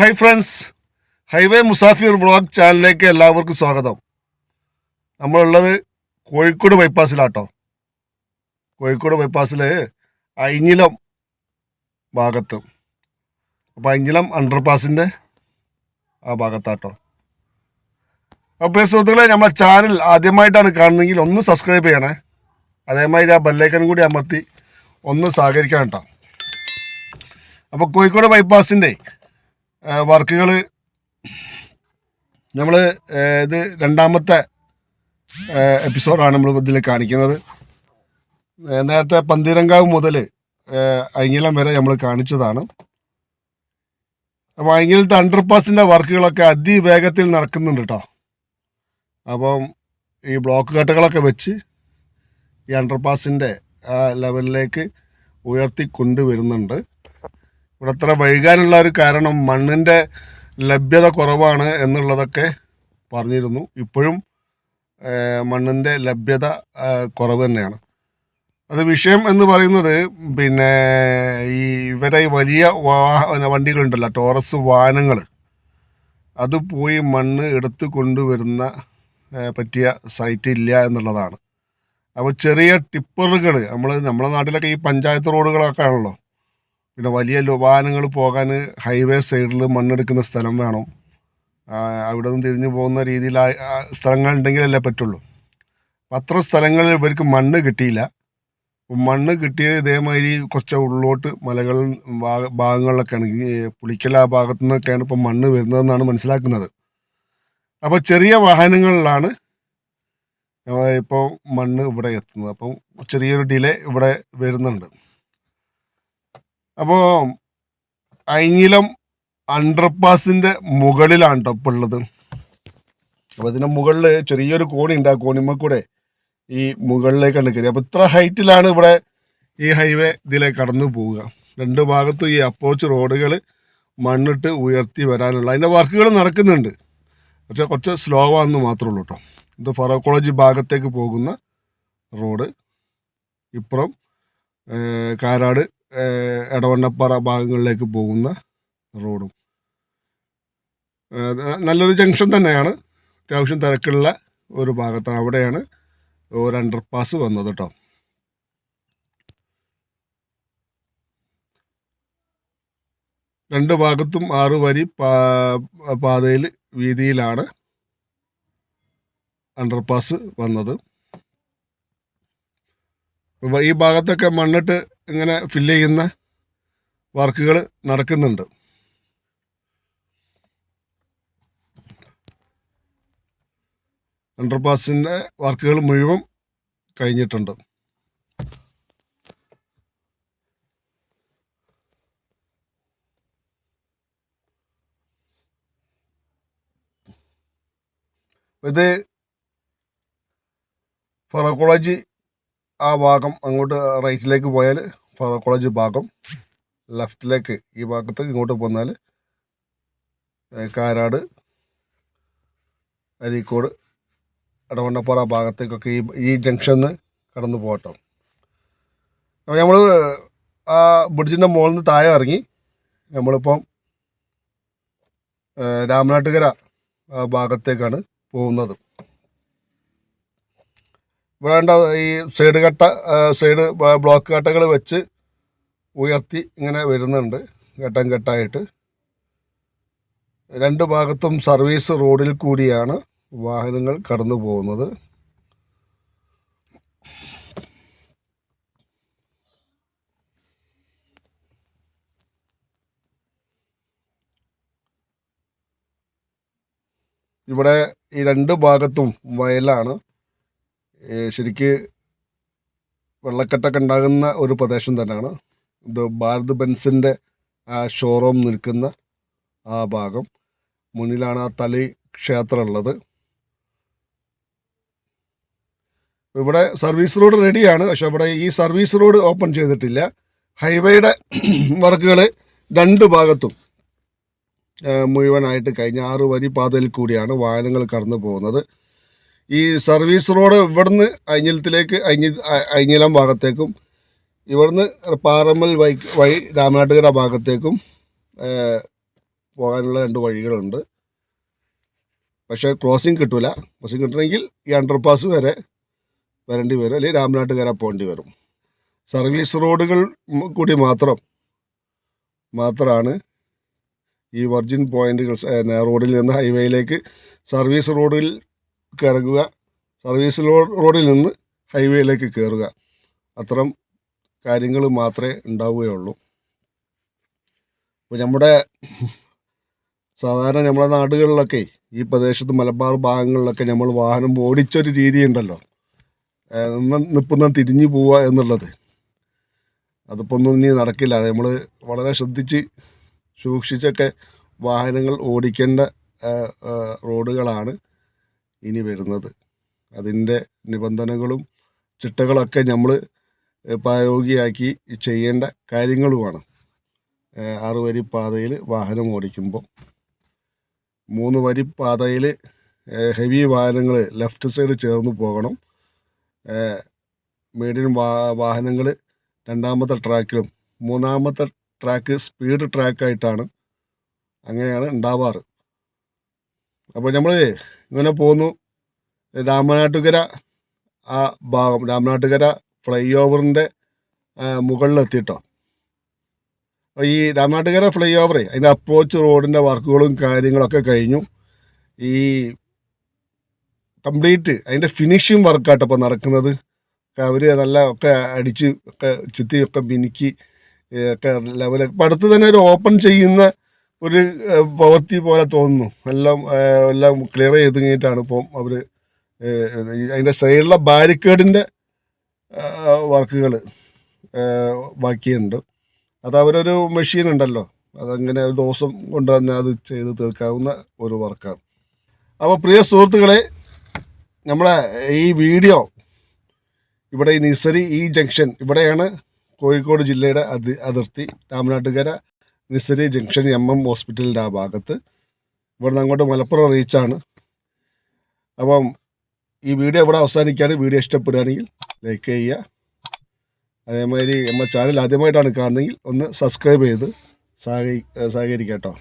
Hi friends, highway Musafir vlog ചാനലിലേക്ക് എല്ലാവർക്കും സ്വാഗതം. നമ്മളുള്ളത് കോഴിക്കോട് ബൈപ്പാസിലാട്ടോ. കോഴിക്കോട് ബൈപ്പാസിൽ ഐഞ്ഞിലം ഭാഗത്ത്, അപ്പോൾ ഐഞ്ഞിലം അണ്ടർപാസിൻ്റെ ആ ഭാഗത്താട്ടോ. അപ്പോൾ സുഹൃത്തുക്കളെ, നമ്മളെ ചാനൽ ആദ്യമായിട്ടാണ് കാണുന്നതെങ്കിൽ ഒന്ന് സബ്സ്ക്രൈബ് ചെയ്യണേ. അതേമാതിരി ആ ബെല്ലൈക്കൺ കൂടി അമർത്തി ഒന്ന് സഹകരിക്കാൻ കേട്ടോ. അപ്പോൾ കോഴിക്കോട് ബൈപ്പാസിൻ്റെ വർക്കുകൾ നമ്മൾ ഇത് രണ്ടാമത്തെ എപ്പിസോഡാണ് നമ്മൾ ഇതിൽ കാണിക്കുന്നത്. നേരത്തെ പന്തീരങ്കാവ് മുതൽ ഐഞ്ഞിലം വരെ നമ്മൾ കാണിച്ചതാണ്. അപ്പോൾ ഐഞ്ഞിലത്തെ അണ്ടർപാസിൻ്റെ വർക്കുകളൊക്കെ അതിവേഗത്തിൽ നടക്കുന്നുണ്ട് കേട്ടോ. അപ്പം ഈ ബ്ലോക്ക് കട്ടുകളൊക്കെ വെച്ച് ഈ അണ്ടർപാസിൻ്റെ ആ ലെവലിലേക്ക് ഉയർത്തി കൊണ്ടുവരുന്നുണ്ട്. ഇവിടെ അത്ര വൈകാനുള്ള ഒരു കാരണം മണ്ണിൻ്റെ ലഭ്യത കുറവാണ് എന്നുള്ളതൊക്കെ പറഞ്ഞിരുന്നു. ഇപ്പോഴും മണ്ണിൻ്റെ ലഭ്യത കുറവ് തന്നെയാണ്. അത് വിഷയം എന്ന് പറയുന്നത് പിന്നെ ഈ ഇവരെ വലിയ വണ്ടികളുണ്ടല്ലോ, ടോറസ് വാഹനങ്ങൾ, അത് പോയി മണ്ണ് എടുത്ത് കൊണ്ടുവരുന്ന പറ്റിയ സൈറ്റ് ഇല്ല എന്നുള്ളതാണ്. അപ്പോൾ ചെറിയ ടിപ്പറുകൾ നമ്മളെ നാട്ടിലൊക്കെ ഈ പഞ്ചായത്ത് റോഡുകളൊക്കെ ആണല്ലോ, പിന്നെ വലിയ വാഹനങ്ങൾ പോകാൻ ഹൈവേ സൈഡിൽ മണ്ണെടുക്കുന്ന സ്ഥലം വേണം. അവിടെ നിന്ന് തിരിഞ്ഞു പോകുന്ന രീതിയിൽ സ്ഥലങ്ങൾ ഉണ്ടെങ്കിലല്ലേ പറ്റുള്ളൂ. അത്ര സ്ഥലങ്ങളിൽ ഇവർക്ക് മണ്ണ് കിട്ടിയില്ല. മണ്ണ് കിട്ടിയത് ഇതേമാതിരി കുറച്ച് ഉള്ളോട്ട് മലകൾ ഭാഗങ്ങളിലൊക്കെയാണ്, പുളിക്കൽ ആ ഭാഗത്തു നിന്നൊക്കെയാണ് ഇപ്പം മണ്ണ് വരുന്നതെന്നാണ് മനസ്സിലാക്കുന്നത്. അപ്പോൾ ചെറിയ വാഹനങ്ങളിലാണ് ഇപ്പോൾ മണ്ണ് ഇവിടെ എത്തുന്നത്. അപ്പം ചെറിയൊരു ഡിലേ ഇവിടെ വരുന്നുണ്ട്. അപ്പോൾ ഐഞ്ഞിലം അണ്ടർപാസിൻ്റെ മുകളിലാണ് കേട്ടോ ഇപ്പോൾ ഉള്ളത്. അപ്പോൾ ഇതിൻ്റെ മുകളിൽ ചെറിയൊരു കോണി ഉണ്ട്. ആ കോണിമ്മ കൂടെ ഈ മുകളിലേക്കാണ് കയറി. അപ്പോൾ ഇത്ര ഹൈറ്റിലാണ് ഇവിടെ ഈ ഹൈവേ ഇതിലേക്ക് കടന്നു പോവുക. രണ്ട് ഭാഗത്തും ഈ അപ്രോച്ച് റോഡുകൾ മണ്ണിട്ട് ഉയർത്തി വരാനുള്ള അതിൻ്റെ വർക്കുകൾ നടക്കുന്നുണ്ട്. പക്ഷേ കുറച്ച് സ്ലോ ആണെന്ന് മാത്രമേ ഉള്ളൂ കേട്ടോ. ഇത് ഫറൂഖ് കോളേജ് ഭാഗത്തേക്ക് പോകുന്ന റോഡ്, ഇപ്പുറം കാരാട് എടവണ്ണപ്പാറ ഭാഗങ്ങളിലേക്ക് പോകുന്ന റോഡും നല്ലൊരു ജംഗ്ഷൻ തന്നെയാണ്. അത്യാവശ്യം തിരക്കുള്ള ഒരു ഭാഗത്താണ്. അവിടെയാണ് ഒരു അണ്ടർപാസ് വന്നത് കേട്ടോ. രണ്ട് ഭാഗത്തും 6 വരി പാതയിൽ വീതിയിലാണ് അണ്ടർപാസ് വന്നത്. ഈ ഭാഗത്തൊക്കെ മണ്ണിട്ട് ഇങ്ങനെ ഫില്ല് ചെയ്യുന്ന വർക്കുകൾ നടക്കുന്നുണ്ട്. അണ്ടർപാസിൻ്റെ വർക്കുകൾ മുഴുവൻ കഴിഞ്ഞിട്ടുണ്ട്. ഇത് ഫറൂഖ് കോളേജ് ആ ഭാഗം, അങ്ങോട്ട് റൈറ്റിലേക്ക് പോയാൽ ഫറൂഖ് കോളേജ് ഭാഗം, ലെഫ്റ്റിലേക്ക് ഈ ഭാഗത്തേക്ക് ഇങ്ങോട്ട് പോന്നാൽ കാരാട്, അരീക്കോട്, എടവണ്ണപ്പാറ ഭാഗത്തേക്കൊക്കെ ഈ ജംഗ്ഷനിൽ കടന്നു പോകട്ടോ. അപ്പോൾ നമ്മൾ ആ ബ്രിഡ്ജിൻ്റെ മുകളിൽ നിന്ന് താഴെ ഇറങ്ങി നമ്മളിപ്പം രാമനാട്ടുകര ഭാഗത്തേക്കാണ് പോകുന്നത്. വേണ്ട ഈ സൈഡ് ബ്ലോക്ക് കട്ടകൾ വെച്ച് ഉയർത്തി ഇങ്ങനെ വരുന്നുണ്ട് ഘട്ടം ഘട്ടമായിട്ട്. രണ്ട് ഭാഗത്തും സർവീസ് റോഡിൽ കൂടിയാണ് വാഹനങ്ങൾ കടന്നു പോകുന്നത്. ഇവിടെ ഈ രണ്ട് ഭാഗത്തും വയലാണ്. ശരിക്ക് വെള്ളക്കെട്ടൊക്കെ ഉണ്ടാകുന്ന ഒരു പ്രദേശം തന്നെയാണ് ഇത്. ഭാരത് ബെൻസിൻ്റെ ആ ഷോറൂം നിൽക്കുന്ന ആ ഭാഗം, മുന്നിലാണ് ആ തളി ക്ഷേത്രം ഉള്ളത്. ഇവിടെ സർവീസ് റോഡ് റെഡിയാണ്, പക്ഷെ ഇവിടെ ഈ സർവീസ് റോഡ് ഓപ്പൺ ചെയ്തിട്ടില്ല. ഹൈവേയുടെ വർക്കുകൾ രണ്ട് ഭാഗത്തും മുഴുവനായിട്ട് കഴിഞ്ഞ 6 വരി പാതയിൽ കൂടിയാണ് വാഹനങ്ങൾ കടന്നു പോകുന്നത്. ഈ സർവീസ് റോഡ് ഇവിടുന്ന് ഐഞ്ഞിലത്തിലേക്ക് ഐഞ്ഞിലം ഭാഗത്തേക്കും ഇവിടുന്ന് പാറമ്മൽ വഴി രാമനാട്ടുകര ഭാഗത്തേക്കും പോകാനുള്ള 2 വഴികളുണ്ട്. പക്ഷേ ക്രോസിങ് കിട്ടില്ല. ക്രോസിങ് കിട്ടണമെങ്കിൽ ഈ അണ്ടർപാസ് വരെ വരേണ്ടി വരും, അല്ലെങ്കിൽ രാമനാട്ടുകര പോകേണ്ടി വരും. സർവീസ് റോഡുകൾ കൂടി മാത്രമാണ് ഈ വെർജിൻ പോയിന്റുകൾ. റോഡിൽ നിന്ന് ഹൈവേയിലേക്ക് സർവീസ് റോഡിൽ ഇറങ്ങുക, സർവീസ് റോഡിൽ നിന്ന് ഹൈവേയിലേക്ക് കയറുക, അത്തരം കാര്യങ്ങൾ മാത്രമേ ഉണ്ടാവുകയുള്ളൂ. ഇപ്പോൾ സാധാരണ നമ്മുടെ നാടുകളിലൊക്കെ ഈ പ്രദേശത്ത് മലബാർ ഭാഗങ്ങളിലൊക്കെ നമ്മൾ വാഹനം ഓടിച്ചൊരു രീതിയുണ്ടല്ലോ, നിൽക്കുന്ന തിരിഞ്ഞു പോവുക എന്നുള്ളത്. അതിപ്പോൾ ഒന്നും ഇനി നടക്കില്ല. നമ്മൾ വളരെ സൂക്ഷിച്ചൊക്കെ വാഹനങ്ങൾ ഓടിക്കേണ്ട റോഡുകളാണ് ഇനി വരുന്നത്. അതിൻ്റെ നിബന്ധനകളും ചിട്ടകളൊക്കെ നമ്മൾ പ്രായോഗികമാക്കി ചെയ്യേണ്ട കാര്യങ്ങളുമാണ്. 6 വരി പാതയിൽ വാഹനം ഓടിക്കുമ്പോൾ 3 വരി പാതയിൽ ഹെവി വാഹനങ്ങൾ ലെഫ്റ്റ് സൈഡ് ചേർന്ന് പോകണം. മീഡിയം വാഹനങ്ങൾ 2ാമത്തെ ട്രാക്കിലും 3ാമത്തെ ട്രാക്ക് സ്പീഡ് ട്രാക്കായിട്ടാണ്, അങ്ങനെയാണ് ഉണ്ടാവാറ്. അപ്പോൾ നമ്മൾ ഇങ്ങനെ പോന്നു. രാമനാട്ടുകര ആ ഭാഗം, രാമനാട്ടുകര ഫ്ലൈ ഓവറിൻ്റെ മുകളിലെത്തിയിട്ടോ. ഈ രാമനാട്ടുകര ഫ്ലൈ ഓവറേ അതിൻ്റെ അപ്രോച്ച് റോഡിൻ്റെ വർക്കുകളും കാര്യങ്ങളൊക്കെ കഴിഞ്ഞു. ഈ കംപ്ലീറ്റ് അതിൻ്റെ ഫിനിഷിങ് വർക്കാട്ടോ ഇപ്പോൾ നടക്കുന്നത്. അവർ നല്ല ഒക്കെ അടിച്ച് ഒക്കെ ചെത്തി ഒക്കെ മിനുക്കി ഒക്കെ ലെവൽ. ഇപ്പം അടുത്ത് തന്നെ ഒരു ഓപ്പൺ ചെയ്യുന്ന ഒരു പ്രവൃത്തി പോലെ തോന്നുന്നു. എല്ലാം ക്ലിയർ ചെയ്ത് കഴിഞ്ഞിട്ടാണ് ഇപ്പം അവർ അതിൻ്റെ സൈഡിലെ ബാരിക്കേഡിൻ്റെ വർക്കുകൾ ബാക്കിയുണ്ട്. അത് അവരൊരു മെഷീൻ ഉണ്ടല്ലോ, അതങ്ങനെ ഒരു ദിവസം കൊണ്ട് തന്നെ അത് ചെയ്ത് തീർക്കാവുന്ന ഒരു വർക്കാണ്. അപ്പോൾ പ്രിയ സുഹൃത്തുക്കളെ, നമ്മളെ ഈ വീഡിയോ ഇവിടെ ഈ നിസരി ഈ ജംഗ്ഷൻ ഇവിടെയാണ് കോഴിക്കോട് ജില്ലയുടെ അതിർത്തി. രാമനാട്ടുകര നിസരി ജംഗ്ഷൻ ഹോസ്പിറ്റലിൻ്റെ ആ ഭാഗത്ത്. ഇവിടെ നിന്ന് അങ്ങോട്ട് മലപ്പുറം റീച്ചാണ്. അപ്പം ഈ വീഡിയോ ഇവിടെ അവസാനിക്കുകയാണ്. വീഡിയോ ഇഷ്ടപ്പെടുകയാണെങ്കിൽ ലൈക്ക് ചെയ്യുക. അതേമാതിരി നമ്മുടെ ചാനൽ ആദ്യമായിട്ടാണ് കാണുന്നതെങ്കിൽ ഒന്ന് സബ്സ്ക്രൈബ് ചെയ്ത് സഹകരിക്കാം കേട്ടോ.